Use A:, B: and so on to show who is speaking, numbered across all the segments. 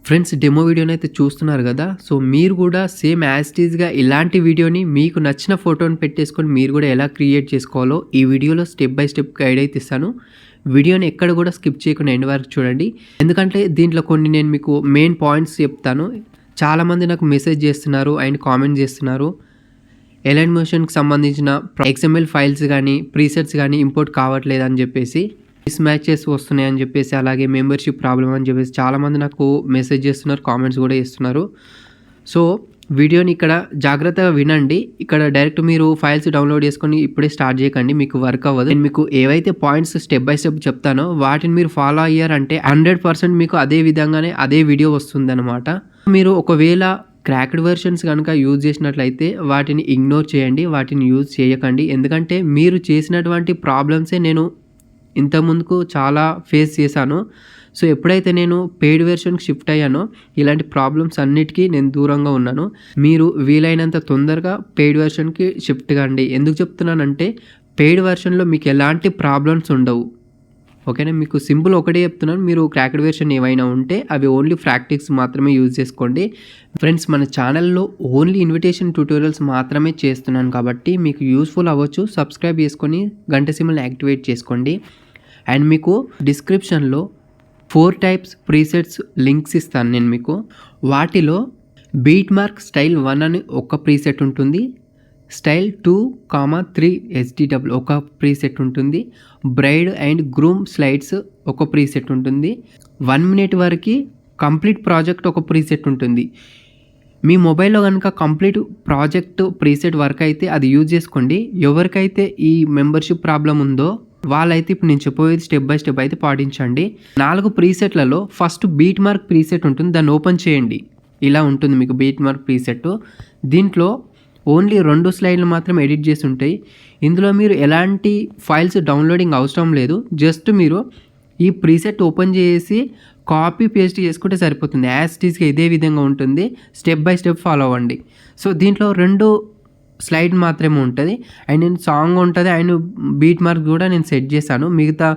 A: Friends demo వీడియోని అయితే చూస్తున్నారు కదా. సో మీరు కూడా సేమ్ యాజ్ ఇట్ ఈస్‌గా ఇలాంటి వీడియోని మీకు నచ్చిన ఫోటోని పెట్టేసుకొని మీరు కూడా ఎలా క్రియేట్ చేసుకోవాలో ఈ వీడియోలో స్టెప్ బై స్టెప్ గైడ్ అయితే ఇస్తాను. వీడియోని ఎక్కడ కూడా స్కిప్ చేయకుండా ఎండ్ వరకు చూడండి. ఎందుకంటే దీంట్లో కొన్ని నేను మీకు మెయిన్ పాయింట్స్ చెప్తాను. చాలామంది నాకు మెసేజ్ చేస్తున్నారు అండ్ కామెంట్ చేస్తున్నారు. ఎలైన్ మోషన్‌కి సంబంధించిన XML ఫైల్స్ కానీ ప్రీసెట్స్ కానీ ఇంపోర్ట్ కావట్లేదు అని చెప్పేసి, మిస్ మ్యాచెస్ వస్తున్నాయని చెప్పేసి, అలాగే మెంబర్షిప్ ప్రాబ్లమ్ అని చెప్పేసి చాలామంది నాకు మెసేజ్ చేస్తున్నారు, కామెంట్స్ కూడా చేస్తున్నారు. సో వీడియోని ఇక్కడ జాగ్రత్తగా వినండి. ఇక్కడ డైరెక్ట్ మీరు ఫైల్స్ డౌన్లోడ్ చేసుకొని ఇప్పుడే స్టార్ట్ చేయకండి, మీకు వర్క్ అవ్వదు. నేను మీకు ఏవైతే పాయింట్స్ స్టెప్ బై స్టెప్ చెప్తానో వాటిని మీరు ఫాలో అయ్యారంటే 100% మీకు అదే విధంగానే అదే వీడియో వస్తుందన్నమాట. మీరు ఒకవేళ క్రాక్డ్ వెర్షన్స్ కనుక యూజ్ చేసినట్లయితే వాటిని ఇగ్నోర్ చేయండి, వాటిని యూజ్ చేయకండి. ఎందుకంటే మీరు చేసినటువంటి ప్రాబ్లమ్సే నేను ఇంతకుముందుకు చాలా ఫేస్ చేశాను. సో ఎప్పుడైతే నేను పెయిడ్ వెర్షన్కి షిఫ్ట్ అయ్యానో ఇలాంటి ప్రాబ్లమ్స్ అన్నిటికీ నేను దూరంగా ఉన్నాను. మీరు వీలైనంత తొందరగా పెయిడ్ వెర్షన్కి షిఫ్ట్ కండి. ఎందుకు చెప్తున్నానంటే పెయిడ్ వెర్షన్లో మీకు ఎలాంటి ప్రాబ్లమ్స్ ఉండవు. ఓకేనా, మీకు సింపుల్ ఒకటే చెప్తున్నాను. మీరు క్రాక్డ్ వెర్షన్ ఏవైనా ఉంటే అవి ఓన్లీ ప్రాక్టీస్ మాత్రమే యూజ్ చేసుకోండి. ఫ్రెండ్స్ మన ఛానల్లో ఓన్లీ ఇన్విటేషన్ ట్యూటోరియల్స్ మాత్రమే చేస్తున్నాను కాబట్టి మీకు యూస్ఫుల్ అవ్వచ్చు. సబ్స్క్రైబ్ చేసుకొని గంట సింబల్ని యాక్టివేట్ చేసుకోండి. అండ్ మీకు డిస్క్రిప్షన్లో 4 టైప్స్ ప్రీసెట్స్ లింక్స్ ఇస్తాను నేను మీకు. వాటిలో బీట్ మార్క్ స్టైల్ 1 అని ఒక ప్రీసెట్ ఉంటుంది, స్టైల్ 2,3 HDW ఒక ప్రీసెట్ ఉంటుంది, బ్రైడ్ అండ్ గ్రూమ్ స్లైడ్స్ ఒక ప్రీసెట్ ఉంటుంది, 1 మినిట్ వరకు కంప్లీట్ ప్రాజెక్ట్ ఒక ప్రీసెట్ ఉంటుంది. మీ మొబైల్లో కనుక కంప్లీట్ ప్రాజెక్ట్ ప్రీసెట్ వర్క్ అయితే అది యూజ్ చేసుకోండి. ఎవరికైతే ఈ మెంబర్షిప్ ప్రాబ్లం ఉందో వాళ్ళైతే ఇప్పుడు నేను చెప్పేది స్టెప్ బై స్టెప్ అయితే పాటించండి. 4 ప్రీసెట్లలో ఫస్ట్ బీట్ మార్క్ ప్రీసెట్ ఉంటుంది, దాన్ని ఓపెన్ చేయండి. ఇలా ఉంటుంది మీకు బీట్ మార్క్ ప్రీసెట్. దీంట్లో ఓన్లీ 2 స్లైడ్లు మాత్రం ఎడిట్ చేసి ఉంటాయి. ఇందులో మీరు ఎలాంటి ఫైల్స్ డౌన్లోడింగ్ అవసరం లేదు. జస్ట్ మీరు ఈ ప్రీసెట్ ఓపెన్ చేసి కాపీ పేస్ట్ చేసుకుంటే సరిపోతుంది. యాజ్ ఇట్ ఈస్గా ఇదే విధంగా ఉంటుంది. స్టెప్ బై స్టెప్ ఫాలో అవ్వండి. సో దీంట్లో 2 స్లైడ్ మాత్రమే ఉంటుంది అండ్ నేను సాంగ్ ఉంటుంది అండ్ బీట్ మార్క్ కూడా నేను సెట్ చేశాను. మిగతా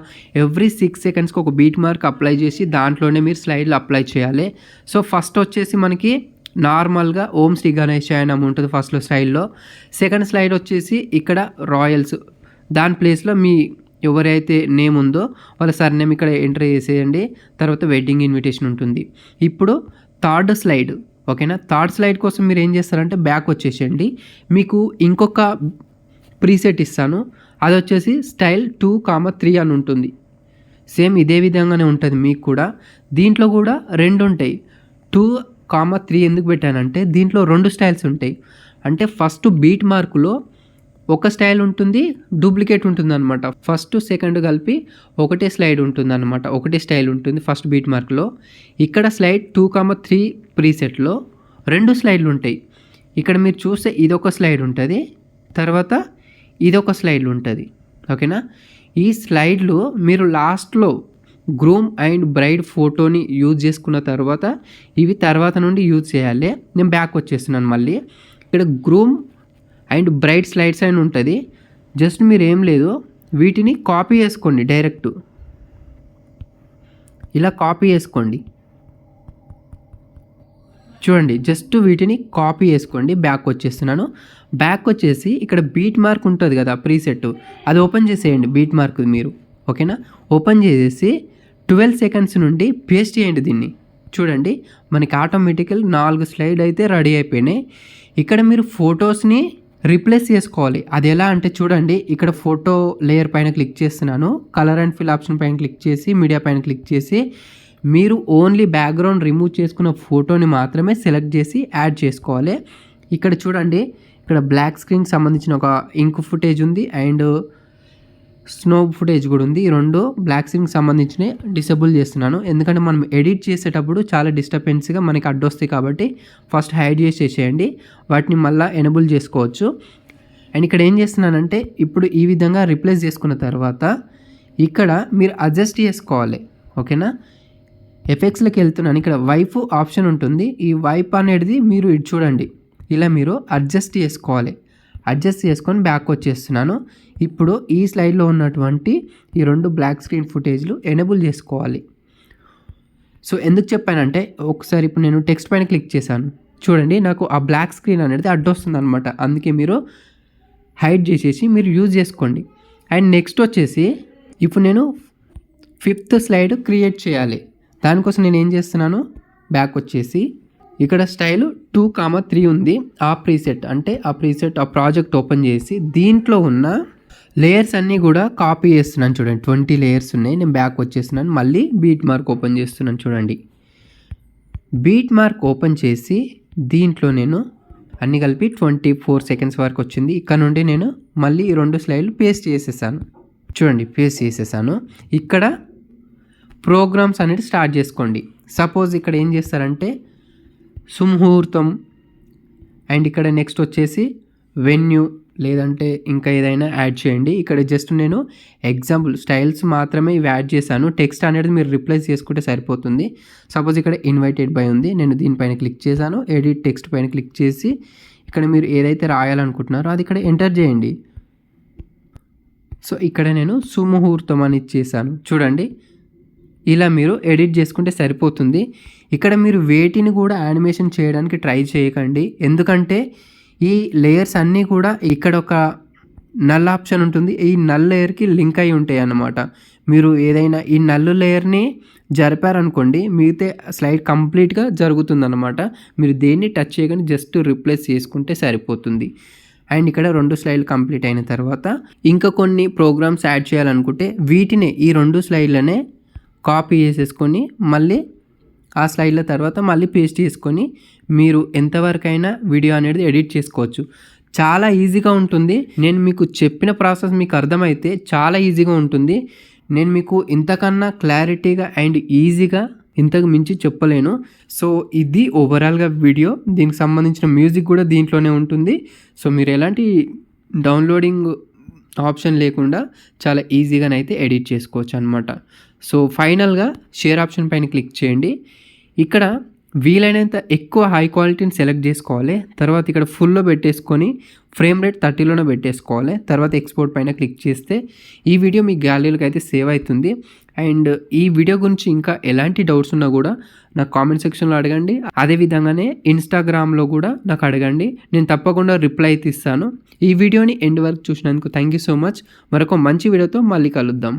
A: ఎవ్రీ 6 సెకండ్స్కి ఒక బీట్ మార్క్ అప్లై చేసి దాంట్లోనే మీరు స్లైడ్లు అప్లై చేయాలి. సో ఫస్ట్ వచ్చేసి మనకి నార్మల్గా ఓం శ్రీ గణేశాయ నమః ఉంటుంది ఫస్ట్లో స్టైల్లో. సెకండ్ స్లైడ్ వచ్చేసి ఇక్కడ రాయల్స్, దాని ప్లేస్లో మీ ఎవరైతే నేమ్ ఉందో వాళ్ళ సర్నేమ్ ఇక్కడ ఎంటర్ చేసేయండి. తర్వాత వెడ్డింగ్ ఇన్విటేషన్ ఉంటుంది. ఇప్పుడు థర్డ్ స్లైడ్, ఓకేనా, థర్డ్ స్లైడ్ కోసం మీరు ఏం చేస్తారంటే బ్యాక్ వచ్చేసేయండి. మీకు ఇంకొక ప్రీసెట్ ఇస్తాను, అది వచ్చేసి స్టైల్ 2,3 అని ఉంటుంది. సేమ్ ఇదే విధంగానే ఉంటుంది మీకు కూడా. దీంట్లో కూడా 2 ఉంటాయి. 2,3 ఎందుకు పెట్టానంటే దీంట్లో 2 స్టైల్స్ ఉంటాయి. అంటే ఫస్ట్ బీట్ మార్కులో ఒక స్టైల్ ఉంటుంది, డూప్లికేట్ ఉంటుంది అనమాట. ఫస్ట్ సెకండ్ కలిపి ఒకటే స్లైడ్ ఉంటుంది అనమాట, ఒకటే స్టైల్ ఉంటుంది ఫస్ట్ బీట్ మార్క్లో. ఇక్కడ స్లైడ్ 2,3 ప్రీసెట్లో 2 స్లైడ్లు ఉంటాయి. ఇక్కడ మీరు చూస్తే ఇదొక స్లైడ్ ఉంటుంది, తర్వాత ఇదొక స్లైడ్ ఉంటుంది. ఓకేనా, ఈ స్లైడ్లు మీరు లాస్ట్లో గ్రూమ్ అండ్ బ్రైడ్ ఫోటోని యూజ్ చేసుకున్న తర్వాత ఇవి తర్వాత నుండి యూజ్ చేయాలి. నేను బ్యాక్ వచ్చేస్తున్నాను మళ్ళీ. ఇక్కడ గ్రూమ్ అండ్ బ్రైట్ స్లైడ్స్ అని ఉంటుంది. జస్ట్ మీరు ఏం లేదు, వీటిని కాపీ చేసుకోండి. డైరెక్ట్ ఇలా కాపీ చేసుకోండి. చూడండి, జస్ట్ వీటిని కాపీ చేసుకోండి. బ్యాక్ వచ్చేస్తున్నాను. బ్యాక్ వచ్చేసి ఇక్కడ బీట్ మార్క్ ఉంటుంది కదా ప్రీసెట్, అది ఓపెన్ చేసేయండి. బీట్ మార్క్ మీరు ఓకేనా ఓపెన్ చేసేసి 12 సెకండ్స్ నుండి పేస్ట్ చేయండి దీన్ని. చూడండి మనకి ఆటోమేటికల్ 4 స్లైడ్ అయితే రెడీ అయిపోయినాయి. ఇక్కడ మీరు ఫొటోస్ని రీప్లేస్ చేసుకోవాలి. అది ఎలా అంటే చూడండి, ఇక్కడ ఫోటో లేయర్ పైన క్లిక్ చేస్తున్నాను, కలర్ అండ్ ఫిల్ ఆప్షన్ పైన క్లిక్ చేసి మీడియా పైన క్లిక్ చేసి మీరు ఓన్లీ బ్యాక్గ్రౌండ్ రిమూవ్ చేసుకున్న ఫోటోని మాత్రమే సెలెక్ట్ చేసి యాడ్ చేసుకోవాలి. ఇక్కడ చూడండి, ఇక్కడ బ్లాక్ స్క్రీన్కి సంబంధించిన ఒక ఇంక్ ఫుటేజ్ ఉంది అండ్ స్నో ఫుటేజ్ కూడా ఉంది. ఈ 2 బ్లాక్ స్క్రీన్కి సంబంధించినవి డిసేబుల్ చేస్తున్నాను, ఎందుకంటే మనం ఎడిట్ చేసేటప్పుడు చాలా డిస్టర్బెన్స్గా మనకి అడ్డొస్తాయి కాబట్టి ఫస్ట్ హైడ్ చేసేయండి. వాటిని మళ్ళీ ఎనేబుల్ చేసుకోవచ్చు. అండ్ ఇక్కడ ఏం చేస్తున్నానంటే ఇప్పుడు ఈ విధంగా రీప్లేస్ చేసుకున్న తర్వాత ఇక్కడ మీరు అడ్జస్ట్ చేసుకోవాలి. ఓకేనా, ఎఫెక్ట్స్లోకి వెళ్తున్నాను. ఇక్కడ వైప్ ఆప్షన్ ఉంటుంది. ఈ వైప్ అనేది మీరు ఇటు చూడండి, ఇలా మీరు అడ్జస్ట్ చేసుకోవాలి. అడ్జస్ట్ చేసుకొని బ్యాక్ వచ్చేస్తున్నాను. ఇప్పుడు ఈ స్లైడ్లో ఉన్నటువంటి ఈ 2 బ్లాక్ స్క్రీన్ ఫుటేజ్లు ఎనేబుల్ చేసుకోవాలి. సో ఎందుకు చెప్పానంటే ఒకసారి ఇప్పుడు నేను టెక్స్ట్ పైన క్లిక్ చేశాను చూడండి, నాకు ఆ బ్లాక్ స్క్రీన్ అనేది అడ్డొస్తుంది అనమాట. అందుకే మీరు హైడ్ చేసేసి మీరు యూజ్ చేసుకోండి. అండ్ నెక్స్ట్ వచ్చేసి ఇప్పుడు నేను 5th స్లైడ్ క్రియేట్ చేయాలి. దానికోసం నేను ఏం చేస్తున్నాను, బ్యాక్ వచ్చేసి ఇక్కడ స్టైల్ 2,3 ఉంది. ఆ ప్రీసెట్ ఆ ప్రాజెక్ట్ ఓపెన్ చేసి దీంట్లో ఉన్న లేయర్స్ అన్నీ కూడా కాపీ చేస్తున్నాను. చూడండి 20 లేయర్స్ ఉన్నాయి. నేను బ్యాక్ వచ్చేస్తున్నాను, మళ్ళీ బీట్ మార్క్ ఓపెన్ చేస్తున్నాను. చూడండి బీట్ మార్క్ ఓపెన్ చేసి దీంట్లో నేను అన్నీ కలిపి 24 సెకండ్స్ వరకు వచ్చింది. ఇక్కడ నుండి నేను మళ్ళీ ఈ 2 స్లైడ్లు పేస్ట్ చేసేసాను. చూడండి పేస్ట్ చేసేసాను. ఇక్కడ ప్రోగ్రామ్స్ అనేది స్టార్ట్ చేసుకోండి. సపోజ్ ఇక్కడ ఏం చేస్తారంటే సుముహూర్తం అండ్ ఇక్కడ నెక్స్ట్ వచ్చేసి వెన్యూ లేదంటే ఇంకా ఏదైనా యాడ్ చేయండి. ఇక్కడ జస్ట్ నేను ఎగ్జాంపుల్ స్టైల్స్ మాత్రమే ఇవి యాడ్ చేశాను. టెక్స్ట్ అనేది మీరు రిప్లేస్ చేసుకుంటే సరిపోతుంది. సపోజ్ ఇక్కడ ఇన్వైటెడ్ బై ఉంది, నేను దీనిపైన క్లిక్ చేశాను. ఎడిట్ టెక్స్ట్ పైన క్లిక్ చేసి ఇక్కడ మీరు ఏదైతే రాయాలనుకుంటున్నారో అది ఇక్కడ ఎంటర్ చేయండి. సో ఇక్కడ నేను సుముహూర్తం అని ఇచ్చేసాను. చూడండి ఇలా మీరు ఎడిట్ చేసుకుంటే సరిపోతుంది. ఇక్కడ మీరు వేటిని కూడా యానిమేషన్ చేయడానికి ట్రై చేయకండి, ఎందుకంటే ఈ లేయర్స్ అన్నీ కూడా ఇక్కడ ఒక నల్ ఆప్షన్ ఉంటుంది. ఈ నల్ లేయర్కి లింక్ అయి ఉంటాయి అన్నమాట. మీరు ఏదైనా ఈ నల్ లేయర్ని జరిపారనుకోండి మిగతా స్లైడ్ కంప్లీట్గా జరుగుతుందన్నమాట. మీరు దేన్ని టచ్ చేయగానే జస్ట్ రిప్లేస్ చేసుకుంటే సరిపోతుంది. అండ్ ఇక్కడ 2 స్లైడ్లు కంప్లీట్ అయిన తర్వాత ఇంకా కొన్ని ప్రోగ్రామ్స్ యాడ్ చేయాలనుకుంటే వీటినే ఈ 2 స్లైడ్లనే కాపీ చేసేసుకొని మళ్ళీ ఆ స్లైడ్ల తర్వాత మళ్ళీ పేస్ట్ చేసుకొని మీరు ఎంతవరకైనా వీడియో అనేది ఎడిట్ చేసుకోవచ్చు. చాలా ఈజీగా ఉంటుంది. నేను మీకు చెప్పిన ప్రాసెస్ మీకు అర్థమైతే చాలా ఈజీగా ఉంటుంది. నేను మీకు ఇంతకన్నా క్లారిటీగా అండ్ ఈజీగా ఇంతకు మించి చెప్పలేను. సో ఇది ఓవరాల్గా వీడియో. దీనికి సంబంధించిన మ్యూజిక్ కూడా దీంట్లోనే ఉంటుంది. సో మీరు ఎలాంటి డౌన్లోడింగ్ ఆప్షన్ లేకుండా చాలా ఈజీగానైతే ఎడిట్ చేసుకోవచ్చు అనమాట. సో ఫైనల్గా షేర్ ఆప్షన్ పైన క్లిక్ చేయండి. ఇక్కడ వీలైనంత ఎక్కువ హై క్వాలిటీని సెలెక్ట్ చేసుకోవాలి. తర్వాత ఇక్కడ ఫుల్లో పెట్టేసుకొని ఫ్రేమ్ రేట్ 30లోనే పెట్టేసుకోవాలి. తర్వాత ఎక్స్పోర్ట్ పైన క్లిక్ చేస్తే ఈ వీడియో మీ గ్యాలరీలోకి అయితే సేవ్ అవుతుంది. అండ్ ఈ వీడియో గురించి ఇంకా ఎలాంటి డౌట్స్ ఉన్నా కూడా నాకు కామెంట్ సెక్షన్లో అడగండి. అదేవిధంగానే ఇన్స్టాగ్రామ్లో కూడా నాకు అడగండి, నేను తప్పకుండా రిప్లై అయితే ఇస్తాను. ఈ వీడియోని ఎండ్ వరకు చూసినందుకు థ్యాంక్ యూ సో మచ్. మరొక మంచి వీడియోతో మళ్ళీ కలుద్దాం.